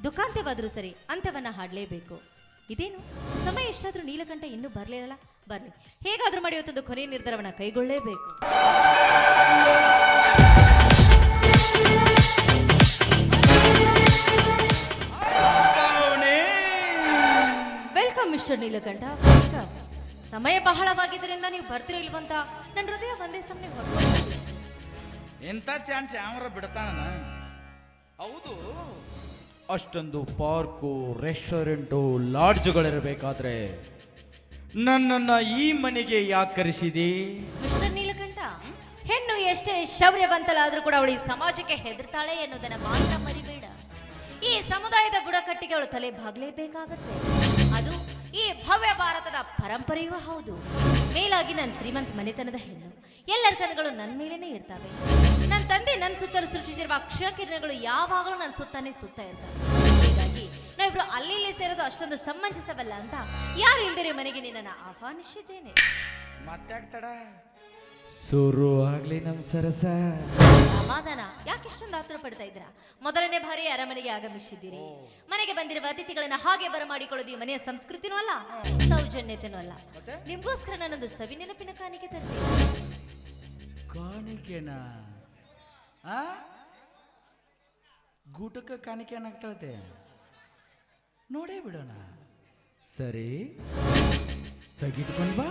ದುಃಖಾಂತ್ಯವಾದರೂ ಸರಿ ಅಂತ್ಯವನ್ನ ಹಾಡಲೇಬೇಕು. ಇದೇನು ಸಮಯ ಎಷ್ಟಾದ್ರೂ ನೀಲಕಂಠ ಇನ್ನೂ ಬರ್ಲಿಲ್ಲ. ಬರ್ಲಿ, ಹೇಗಾದ್ರೂ ಮಾಡಿ ಇವತ್ತೊಂದು ಕೊನೆಯ ನಿರ್ಧಾರವನ್ನ ಕೈಗೊಳ್ಳಲೇಬೇಕು. Welcome mister Neelakantha. ಸಮಯ ಬಹಳವಾಗಿದ್ದರಿಂದ ನೀವು ಬರ್ತಿರೋ ಇಲ್ವಂತ ನನ್ನ ಹೃದಯ ಒಂದೇ ಸಮಯ ಹೊರಟು. ಎಂತ ಚಾನ್ಸ್ ಯಾವರ ಬಿಡ್ತಾನ? ಹೌದು, ಅಷ್ಟೊಂದು ಪಾರ್ಕು, ರೆಸ್ಟೋರೆಂಟು, ಲಾಡ್ಜ್ಗಳಿರಬೇಕಾದ್ರೆ ನನ್ನನ್ನ ಈ ಮನೆಗೆ ಯಾಕೆ ಕರೆಸಿದಿ? ಮಿಸ್ಟರ್ ನೀಲಕಂಠ, ಹೆಣ್ಣು ಎಷ್ಟೇ ಶೌರ್ಯವಂತಳಾದ್ರೂ ಕೂಡ ಅವಳು ಈ ಸಮಾಜಕ್ಕೆ ಹೆದರ್ತಾಳೆ ಎನ್ನುವುದನ್ನ ಮಾತ್ರ ಮರಿಬೇಡ. ಈ ಸಮುದಾಯದ ಬುಡಕಟ್ಟಿಗೆ ಅವಳು ತಲೆ ಬಾಗ್ಲೇಬೇಕಾಗತ್ತೆ. ಅದು ಈ ಭವ್ಯ ಭಾರತದ ಪರಂಪರೆಯೂ ಹೌದು. ಮೇಲಾಗಿ ನನ್ನ ಶ್ರೀಮಂತ ಮನೆತನದ ಹೆಣ್ಣು, ಎಲ್ಲರ ಕಣ್ಣುಗಳು ನನ್ನ ಮೇಲೇನೆ ಇರ್ತವೆ. ನನ್ನ ತಂದೆ ನನ್ನ ಸುತ್ತಲೂ ಸೃಷ್ಟಿಸಿರುವ ಅಕ್ಷಕಿರಣಗಳು ಯಾವಾಗಲೂ ನನ್ನ ಸುತ್ತಾನೆ ಸುತ್ತ ಇರ್ತವೆ. ಹೀಗಾಗಿ ನಾವಿಬ್ರು ಅಲ್ಲಿ ಇಲ್ಲಿ ಸೇರೋದು ಅಷ್ಟೊಂದು ಸಮಂಜಸವಲ್ಲ ಅಂತ ಯಾರು ಇಲ್ದಿರೋ ಮನೆಗೆ ನಿನ್ನನ್ನು ಆಹ್ವಾನಿಸಿದ್ದೇನೆ. ಮತ್ತಾಗ್ತಡ ಶುರು ಆಗ್ಲಿ ನಮ್ ಸರಸ. ಸಮಾಧಾನ, ಯಾಕಿಷ್ಟೊಂದು ಆತುರ ಪಡ್ತಾ ಇದ್ದೀರಾ? ಮೊದಲನೇ ಬಾರಿ ಅರಮನೆಗೆ ಆಗಮಿಸಿದ್ದೀರಿ. ಮನೆಗೆ ಬಂದಿರುವ ಅತಿಥಿಗಳನ್ನ ಹಾಗೆ ಬರಮಾಡಿಕೊಳ್ಳೋದು ಈ ಮನೆಯ ಸಂಸ್ಕೃತಿನೂ ಅಲ್ಲ, ಸೌಜನ್ಯತೆನೂ ಅಲ್ಲ. ನಿಮ್ಗೋಸ್ಕರ ನಾನೊಂದು ಸವಿ ನೆನಪಿನ ಕಾಣಿಕೆ ತರ್ತೀನಿ. ಕಾಣಿಕೆನಾ? ಗೂಟಕ್ಕೆ ಕಾಣಿಕೆ ಏನಾಗ್ತಳತೆ? ನೋಡೇ ಬಿಡೋಣ. ಸರಿ, ತೆಗಿಟ್ಕೊಂಡ್ ಬಾ.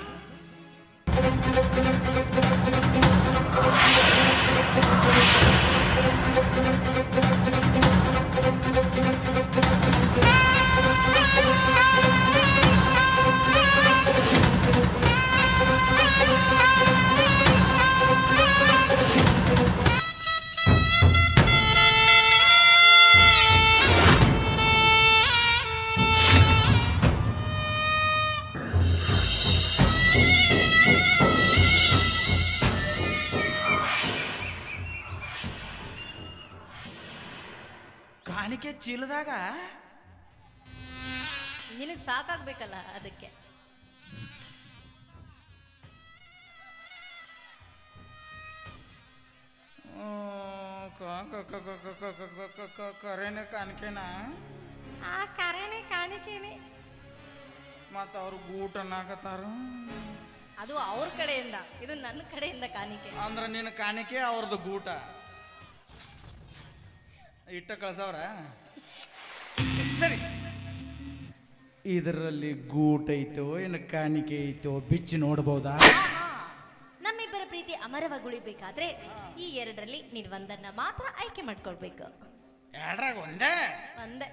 ಕಾಣಿಕೆ ಚೀಲದಾಗ ನಿನಗೆ ಸಾಕಾಗ್ಬೇಕಲ್ಲ, ಅದಕ್ಕೆ. ಕರೇನೆ ಕಾಣಿಕೆನಾ? ಆ ಕರೆನೆ ಕಾಣಿಕೆನೆ. ಮತ್ತ ಅವ್ರು ಗೂಟ ಅನ್ನಕತ್ತಾರ. ಅದು ಅವ್ರ ಕಡೆಯಿಂದ, ಇದು ನನ್ನ ಕಡೆಯಿಂದ ಕಾಣಿಕೆ. ಅಂದ್ರ ನಿನ್ನ ಕಾಣಿಕೆ ಅವ್ರದ್ದು ಗೂಟ ಇಟ್ಟ ಕಳ್ಸವ್ರ. ಸರಿ, ಇದರಲ್ಲಿ ಗೂಟ ಐತೋ ಏನು ಕಾಣಿಕೆ ಐತೋ ಬಿಚ್ಚಿ ನೋಡ್ಬೋದಾ? ನಮ್ಮಿಬ್ಬರ ಪ್ರೀತಿ ಅಮರವಾಗಿ ಉಳಿಬೇಕಾದ್ರೆ ಈ ಎರಡರಲ್ಲಿ ನೀನು ಒಂದನ್ನ ಮಾತ್ರ ಆಯ್ಕೆ ಮಾಡ್ಕೊಳ್ಬೇಕು. ಎರಡ್ರಾಗ ಒಂದೇ? ಒಂದೇ.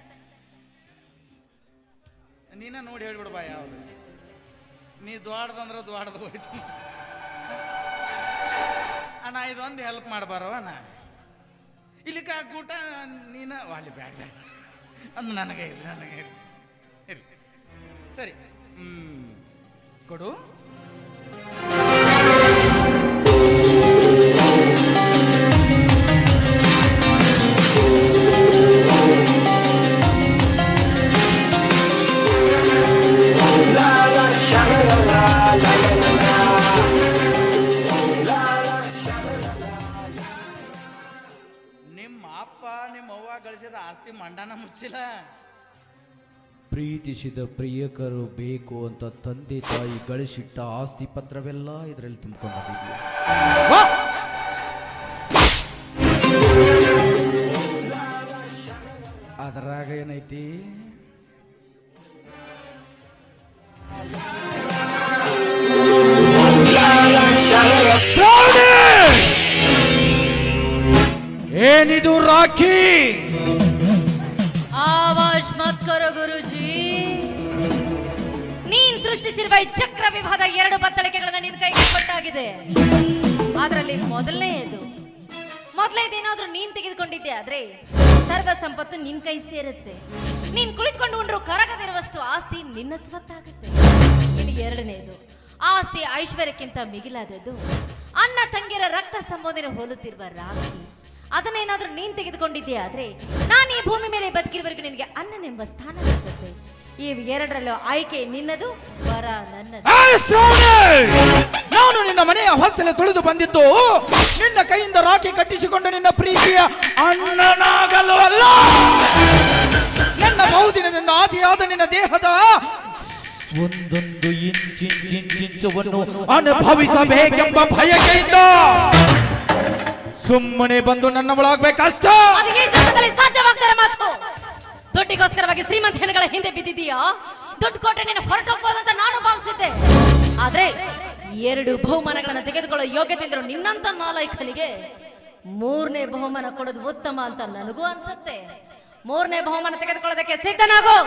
ನೀನ ನೋಡಿ ಹೇಳ್ಬಿಡು ಬಾ ಯಾವ್ದು. ನೀ ದ್ವಾಡ್ದಂದ್ರ ದ್ವಾಡ್ದು ಹೋಯ್ತು. ಅಣ್ಣ ಇದೊಂದು ಹೆಲ್ಪ್ ಮಾಡ್ಬಾರವ ಅಣ್ಣ. ಇಲ್ಲಿಕ ಗೂಟ ನೀನ ಅಲ್ಲಿ ಬ್ಯಾಡ ಬ್ಯಾಡ ಅಂದು ನನಗೆ ಇರ್ಲಿ, ನನಗೆ ಇರ್ಲಿ ಇರ್ಲಿ. ಸರಿ, ಕೊಡು. ಗಳಿಸಿದ ಆಸ್ತಿ ಮಂಡನ ಮುಚ್ಚಿಲ್ಲ. ಪ್ರೀತಿಸಿದ ಪ್ರಿಯಕರು ಬೇಕು ಅಂತ ತಂದೆ ತಾಯಿ ಗಳಿಸಿಟ್ಟ ಆಸ್ತಿ ಪತ್ರವೆಲ್ಲ ಇದರಲ್ಲಿ ತುಂಬಿಕೊಂಡಿದ್ದೀವಿ. ಅದರಾಗ ಏನೈತಿ? ಏನಿದು ರಾಖಿ? ಆವಾಜ್ ಮತ್ ಕರೋ ಗುರುಜಿ. ನೀನ್ ಸೃಷ್ಟಿಸಿರುವ ಈ ಚಕ್ರ ವಿವಾದ 2 ಬತ್ತಳಿಕೆಗಳನ್ನ ನಿನ್ ಕೈಗೆ ಕೊಟ್ಟಾಗಿದೆ. ಅದರಲ್ಲಿ ಮೊದಲೇದೇನಾದ್ರೂ ನೀನ್ ತೆಗೆದುಕೊಂಡಿದ್ದೆ ಆದ್ರೆ ಸರ್ವ ಸಂಪತ್ತು ನಿನ್ ಕೈ ಸೇರುತ್ತೆ. ನೀನ್ ಕುಳಿತುಕೊಂಡು ಉಂಡ್ರು ಕರಗದಿರುವಷ್ಟು ಆಸ್ತಿ ನಿನ್ನ ಸ್ವತ್ತಾಗುತ್ತೆ. ಇನ್ನು ಎರಡನೇದು, ಆಸ್ತಿ ಐಶ್ವರ್ಯಕ್ಕಿಂತ ಮಿಗಿಲಾದದ್ದು ಅಣ್ಣ ತಂಗಿಯರ ರಕ್ತ ಸಂಬೋಧನೆ ಹೋಲುತ್ತಿರುವ ರಾಖಿ. ಅದನ್ನೇನಾದ್ರೂ ನೀನ್ ತೆಗೆದುಕೊಂಡಿದ್ದೆ ಆದ್ರೆ ನಾನು ಈ ಭೂಮಿ ಮೇಲೆ ಬದುಕಿರುವವರೆಗೂ ನಿನಗೆ ಅನ್ನನೆಂಬ ಸ್ಥಾನ ಸಿಗುತ್ತೆ. ಈ ಎರಡರಲ್ಲೂ ಆಯ್ಕೆ ನಿನ್ನದು, ವರ ನನ್ನದು. ನಾನು ನಿನ್ನ ಮನೆಯ ಹೊಸ್ತಲೆ ತುಳಿದು ಬಂದಿದ್ದು ನಿನ್ನ ಕೈಯಿಂದ ರಾಖಿ ಕಟ್ಟಿಸಿಕೊಂಡು ನಿನ್ನ ಪ್ರೀತಿಯ ಅಣ್ಣನಾಗಲು ಅಲ್ಲ. ಪ್ರಿಯನಾದ ನಿನ್ನ ದೇಹದ ಒಂದೊಂದು ಇಂಚಿಂಚವನ್ನು ಅನುಭವಿಸಬೇಕೆಂಬ ಭಯಕೆಯಿಂದ ಸುಮ್ಮನೆ ಬಂದು ನನ್ನ ಒಳಗ್ಬೇಕಷ್ಟ. ಅದು ಈ ಜಗತ್ತಲ್ಲಿ ಸಾಧ್ಯವಾಗ್ತಾರೆ ಮಾತು. ದುಡ್ಡಿಗೋಸ್ಕರವಾಗಿ ಶ್ರೀಮಂತ ಹೆಣ್ಣುಗಳ ಹಿಂದೆ ಬಿದ್ದಿದೀಯಾ? ದುಡ್ಡು ಕೊಟ್ಟೆ ನೀನು ಹೊರಟೋಗ್ಬೋದಂತ ನಾನು ಭಾವಿಸಿದ್ದೆ. ಆದ್ರೆ 2 ಬಹುಮಾನಗಳನ್ನು ತೆಗೆದುಕೊಳ್ಳೋ ಯೋಗ್ಯತೆ ಇದ್ರು ನಿನ್ನಂತ ನಾಲಾಯಕನಿಗೆ 3ನೇ ಬಹುಮಾನ ಕೊಡೋದು ಉತ್ತಮ ಅಂತ ನನಗೂ ಅನ್ಸುತ್ತೆ. 3ನೇ ಬಹುಮಾನ ತೆಗೆದುಕೊಳ್ಳೋದಕ್ಕೆ ಸಿದ್ಧನಾಗು.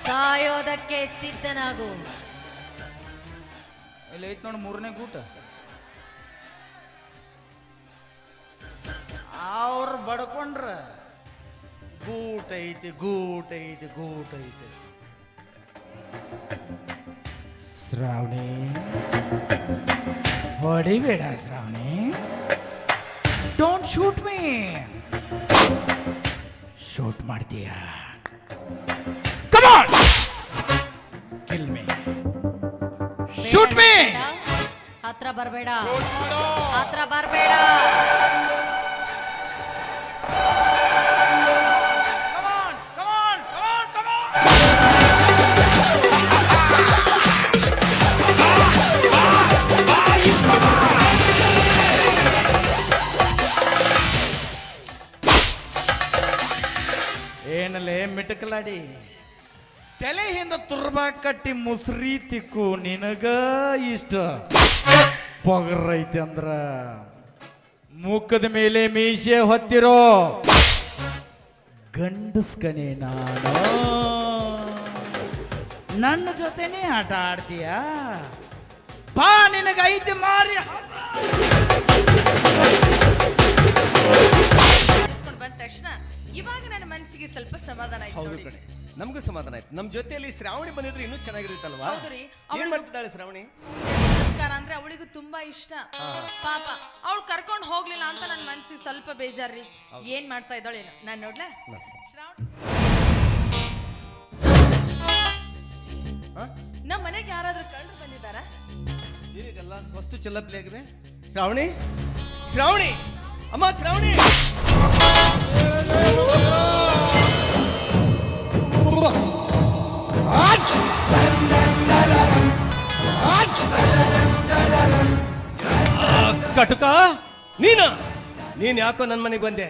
ಸಾಯೋದಕ್ಕೆ ಸಿದ್ಧನಾಗು. ಇಲ್ಲಿ ಐತ್ ನೋಡಿ 3ನೇ ಗೂಟ. ಅವ್ರು ಬಡ್ಕೊಂಡ್ರ ಗೂಟ ಐತಿ ಗೂಟ ಐತಿ ಗೂಟ ಐತಿ. ಶ್ರಾವಣಿ, ಹೊಡಿಬೇಡ Shravani. Don't shoot me. Shoot ಮಾಡ್ತೀಯ? Come on, kill me, shoot me. ಹತ್ರ ಬರಬೇಡ, ಹತ್ರ ಬರಬೇಡ. ಏನಲ್ಲೇ ಮಿಟಕಲಾಡಿ ತಲೆ ಹಿಂದ ತುರ್ಬಾ ಕಟ್ಟಿ ಮುಸ್ರಿ ತಿಕ್ಕು ನಿನಗ ಇಷ್ಟ ಪೊಗರೈತೆ ಅಂದ್ರ ಮುಖದ ಮೇಲೆ ಮೀಸೆ ಹೊತ್ತಿರೋ ಗಂಡಸ್ಕನೇ ನಾನು. ನನ್ನ ಜೊತೆನೇ ಆಟ ಆಡ್ತೀಯ? ಬಾ, ನಿನಗ ಐತೆ ಮಾರಿ. ಬಂದ ತಕ್ಷಣ ಇವಾಗ ನನ್ನ ಮನಸ್ಸಿಗೆ ಸ್ವಲ್ಪ ಸಮಾಧಾನ ಆಯ್ತು ಹೌದು ನೋಡಿ. ಕಣೆ, ನಮಗೂ ಸಮಾಧಾನ ಆಯ್ತು. ನಮ್ಮ ಜೊತೆಯಲ್ಲಿ ಶ್ರಾವಣಿ ಬಂದಿದ್ರೆ ಇನ್ನೂ ಚೆನ್ನಾಗಿರುತ್ತಲ್ವಾ? ಹೌದ್ರಿ, ಏನ್ ಮಾಡ್ತಿದ್ದಾಳೆ ಶ್ರಾವಣಿ? ನಮಸ್ಕಾರ ಅಂದ್ರೆ ಅವಳಿಗೂ ತುಂಬಾ ಇಷ್ಟ. ಪಾಪ ಅವಳು ಕರ್ಕೊಂಡು ಹೋಗ್ಲಿಲ್ಲ ಅಂತ ನನ್ನ ಮನಸ್ಸಿಗೆ ಸ್ವಲ್ಪ ಬೇಜಾರ್ರಿ. ಏನ್ ಮಾಡ್ತಾ ಇದ್ದಾಳೇನು ನಾನು ನೋಡ್ಲಾ? ಶ್ರಾವಣಿ, ನಮ್ಮ ಮನೆಗೆ ಯಾರಾದ್ರೂ ಕಂಡು ಬಂದಿದ್ದಾರಾ? ಏನಿದೆಲ್ಲ ವಸ್ತು ಚೆಲ್ಲಪ್ಲಿ ಆಗಿವೆ? ಶ್ರಾವಣಿ, ಶ್ರಾವಣಿ, ಅಮ್ಮ ಶ್ರಾವಣಿ. ಕಟುಕ, ನೀನ್ ಯಾಕೋ ನನ್ನ ಮನೆಗೆ ಬಂದೆ?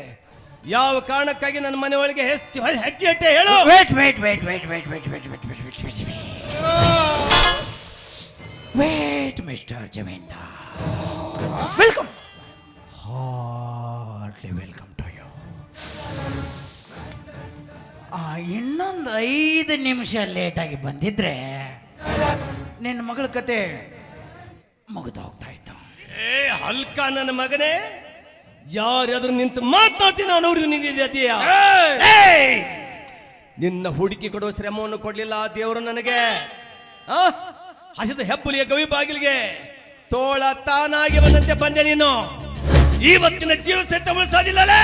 ಯಾವ ಕಾರಣಕ್ಕಾಗಿ ನನ್ನ ಮನೆ ಒಳಗೆ ಹೆಜ್ಜೆ ಇಟ್ಟೆ ಹೇಳು? Wait mister zamindar, welcome, heartly welcome to you. ಇನ್ನೊಂದು 5 ನಿಮಿಷ ಲೇಟಾಗಿ ಬಂದಿದ್ರೆ ನಿನ್ನ ಮಗಳ ಕತೆ ಮುಗಿದು ಹೋಗ್ತಾ ಇತ್ತು. ಏ ಹಲ್ಕ ನನ್ನ ಮಗನೇ, ಯಾರಾದ್ರೂ ನಿಂತು ಮಾತಾಡ್ತೀನಿ ಅನ್ನೋರು ನಿನ್ನಿದೆಯಾ? ನಿನ್ನ ಹುಡುಕಿ ಕೊಡುವ ಶ್ರಮವನ್ನು ಕೊಡ್ಲಿಲ್ಲ ಆ ದೇವರು ನನಗೆ. ಹಸಿದ ಹೆಬ್ಬುಲಿಯ ಗವಿ ಬಾಗಿಲಿಗೆ ತೋಳ ತಾನಾಗಿ ಬಂದಂತೆ ಬಂದೆ ನೀನು. ಇವತ್ತಿನ ಜೀವ ಸಹಿತ ಉಳಿಸೋದಿಲ್ಲಲೇ.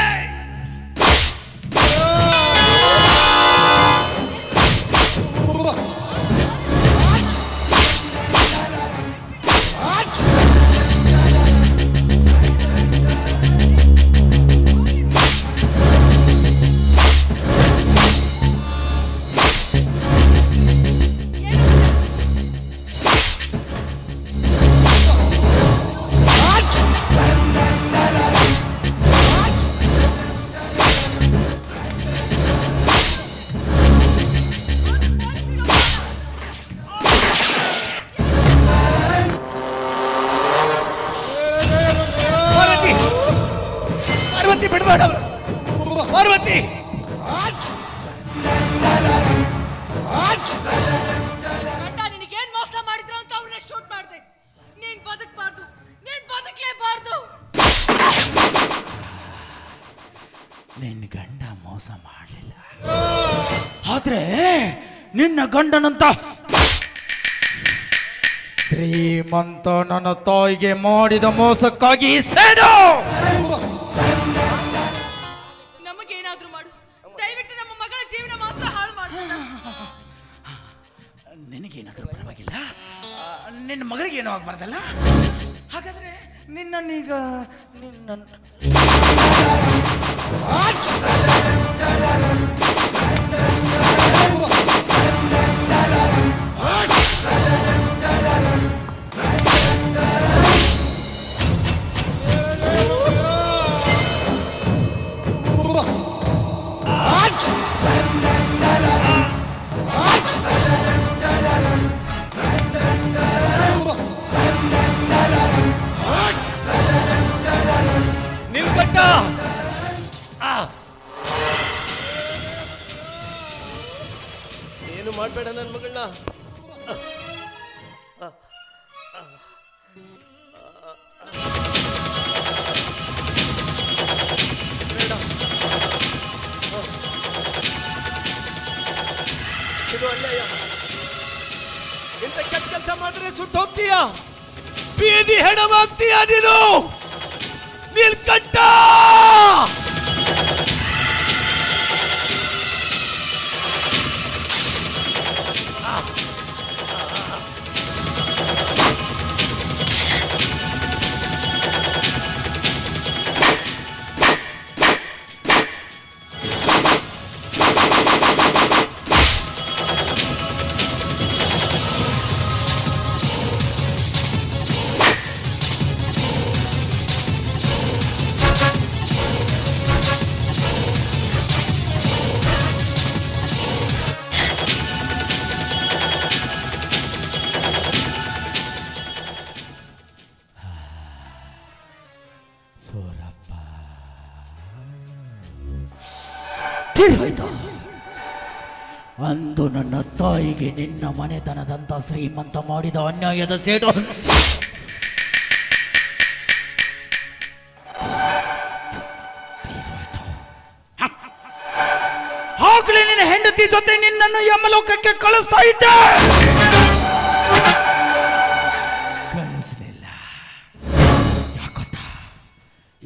ಬಿಡಬೇಡ ಪಾರ್ವತಿ. ನಿನಗೇನ್ ಮೋಸ ಮಾಡಿದ್ರು ಅಂತ ಅವ್ರನ್ನ ಶೂಟ್ ಮಾಡ್ದೆ. ನೀನ್ ಬದುಕಬಾರ್ದು, ನೀನ್ ಬದುಕಲೇಬಾರ್ದು. ನಿನ್ನ ಗಂಡ ಮೋಸ ಮಾಡಲಿಲ್ಲ, ಆದ್ರೆ ನಿನ್ನ ಗಂಡನಂತ ಶ್ರೀಮಂತ ನನ್ನ ತಾಯಿಗೆ ಮಾಡಿದ ಮೋಸಕ್ಕಾಗಿ ಸೇಡು. ನಮಗೇನಾದ್ರೂ ಮಾಡು, ದಯವಿಟ್ಟು ನಮ್ಮ ಮಗಳ ಜೀವನ ಮಾತ್ರ ಹಾಳು ಮಾಡು. ನಿನಗೇನಾದ್ರೂ ಪರವಾಗಿಲ್ಲ, ನಿನ್ನ ಮಗಳಿಗೆ ಏನೂ ಆಗ್ಬಾರ್ದಲ್ಲ. ಹಾಗಾದ್ರೆ ನಿನ್ನನ್ನೀಗ ನಿನ್ನ ನಿಲ್ಕಟ್ಟ. ಏನು ಮಾಡಬೇಡ ನನ್ನ ಮಗಳನ್ನ. ಬೇಡ. ಇದು ಅನ್ಯಾಯ. ಇಂಥ ಕೆಟ್ಟ ಕೆಲಸ ಮಾಡಿದ್ರೆ ಸುಟ್ಟು ಹೋಗ್ತೀಯ, ಬೀದಿ ಹೆಣವಾಗ್ತೀಯ ನೀನು. ನೀಲ್ಕಂಠ. ಸೂರಪ್ಪ ತಿರುವಾಯ್ತು. ಅಂದು ನನ್ನ ತಾಯಿಗೆ ನಿನ್ನ ಮನೆತನದಂತ ಶ್ರೀಮಂತ ಮಾಡಿದ ಅನ್ಯಾಯದ ಸೇಡು ಹೋಗ್ಲಿ. ನಿನ್ನ ಹೆಂಡತಿ ಜೊತೆ ನಿನ್ನನ್ನು ಯಮಲೋಕಕ್ಕೆ ಕಳಿಸ್ತಾ ಇದ್ದೆ. ಕಳಿಸ್ಲಿಲ್ಲ. ಯಾಕೊತ್ತ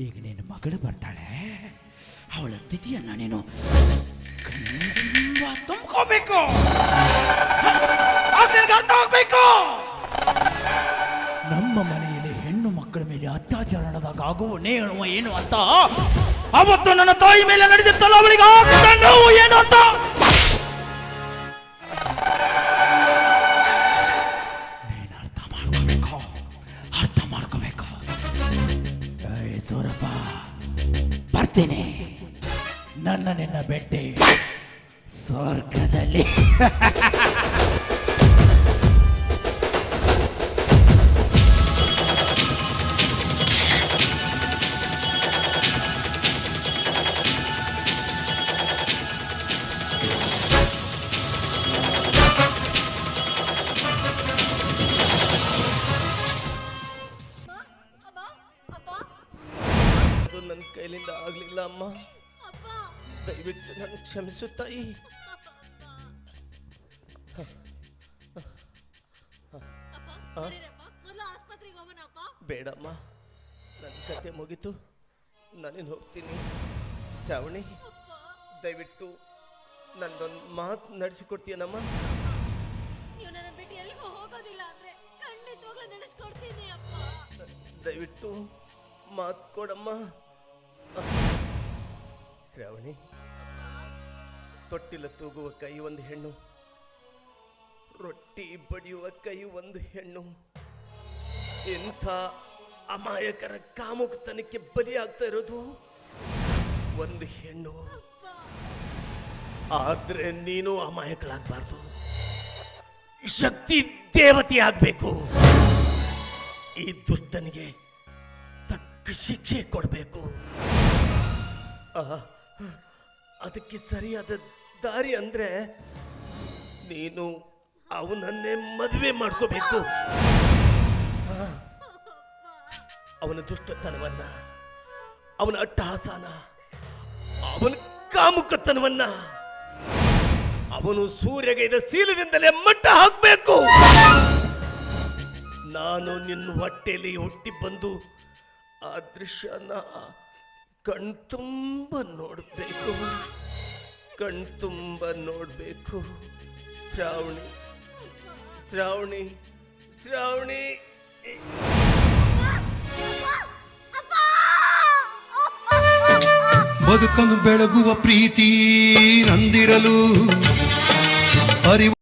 ಈಗ ನಿನ್ನ ಮಗಳು ಬರ್ತಾಳೆ, ಅವಳ ಸ್ಥಿತಿಯನ್ನ ನೀನು ತುಂಬ್ಕೋಬೇಕು. ಅರ್ಥ ಆಗ್ಬೇಕು. ನಮ್ಮ ಮನೆಯಲ್ಲಿ ಹೆಣ್ಣು ಮಕ್ಕಳ ಮೇಲೆ ಅತ್ಯಾಚಾರ ನಡೆದಾಗ ಆಗುವ ಏನು ಅಂತ ಅವತ್ತು ನನ್ನ ತಾಯಿ ಮೇಲೆ ನಡೆದಿತ್ತಲ್ಲ, ಅವಳಿಗೆ ಆಗ್ತದ ನೋವು ಏನು ಅಂತ ನೀನು ಅರ್ಥ ಮಾಡ್ಕೋಬೇಕು. ಸೂರಪ್ಪ ಬರ್ತೀನಿ. ನಿನ್ನ ಭೇಟಿ ಸ್ವರ್ಗದಲ್ಲಿ. ನನ್ನ ಕೈಲಿಂದ ಆಗ್ಲಿಲ್ಲ ಅಮ್ಮ, ದಯವಿಟ್ಟು ನನ್ನ ಕ್ಷಮಿಸು ತಾಯಿ. ಬೇಡಮ್ಮ, ನನ್ನ ಕತೆ ಮುಗೀತು, ನಾನೇನು ಹೋಗ್ತೀನಿ. ಶ್ರಾವಣಿ, ದಯವಿಟ್ಟು ನಂದೊಂದು ಮಾತು ನಡೆಸಿಕೊಡ್ತೀಯನಮ್ಮ. ನೀವು ನನ್ನ ಬಿಟ್ಟು ಎಲ್ಲಿಗೂ ಹೋಗೋದಿಲ್ಲ ಅಂದ್ರೆ ಖಂಡಿತವಾಗ್ಲೂ ನಡೆಸ್ಕೊಡ್ತೀನಿ ಅಪ್ಪ. ದಯವಿಟ್ಟು ಮಾತು ಕೊಡಮ್ಮ. ಶ್ರಾವಣಿ, ತೊಟ್ಟಿಲ ತೂಗುವ ಕೈ ಒಂದು ಹೆಣ್ಣು, ರೊಟ್ಟಿ ಬಡಿಯುವ ಕೈ ಒಂದು ಹೆಣ್ಣು. ಇಂಥ ಅಮಾಯಕರ ಕಾಮುಕತನಕ್ಕೆ ಬಲಿಯಾಗ್ತಾ ಇರೋದು ಒಂದು ಹೆಣ್ಣು. ಆದ್ರೆ ನೀನು ಅಮಾಯಕಳಾಗಬಾರ್ದು, ಶಕ್ತಿ ದೇವತೆ ಆಗ್ಬೇಕು. ಈ ದುಷ್ಟನಿಗೆ ತಕ್ಕ ಶಿಕ್ಷೆ ಕೊಡಬೇಕು. ಅದಕ್ಕೆ ಸರಿಯಾದ ದಾರಿ ಅಂದ್ರೆ ನೀನು ಅವನನ್ನೇ ಮದುವೆ ಮಾಡ್ಕೋಬೇಕು. ಅವನ ದುಷ್ಟತನವನ್ನ, ಅವನ ಅಟ್ಟಹಾಸನ, ಅವನ ಕಾಮುಕತನವನ್ನ ಅವನು ಸೂರ್ಯಗೈದ ಶೀಲದಿಂದಲೇ ಮಟ್ಟ ಹಾಕಬೇಕು. ನಾನು ನಿನ್ನ ಹೊಟ್ಟೆಯಲ್ಲಿ ಹುಟ್ಟಿ ಬಂದು ಆ ದೃಶ್ಯನ ಕಣ್ತುಂಬ ನೋಡಬೇಕು, ಕಣ್ತುಂಬ ನೋಡಬೇಕು. ಶ್ರಾವಣಿ, ಶ್ರಾವಣಿ, ಶ್ರಾವಣಿ ಬದುಕನ್ನು ಬೆಳಗುವ ಪ್ರೀತಿ ನಂದಿರಲು ಅರಿವು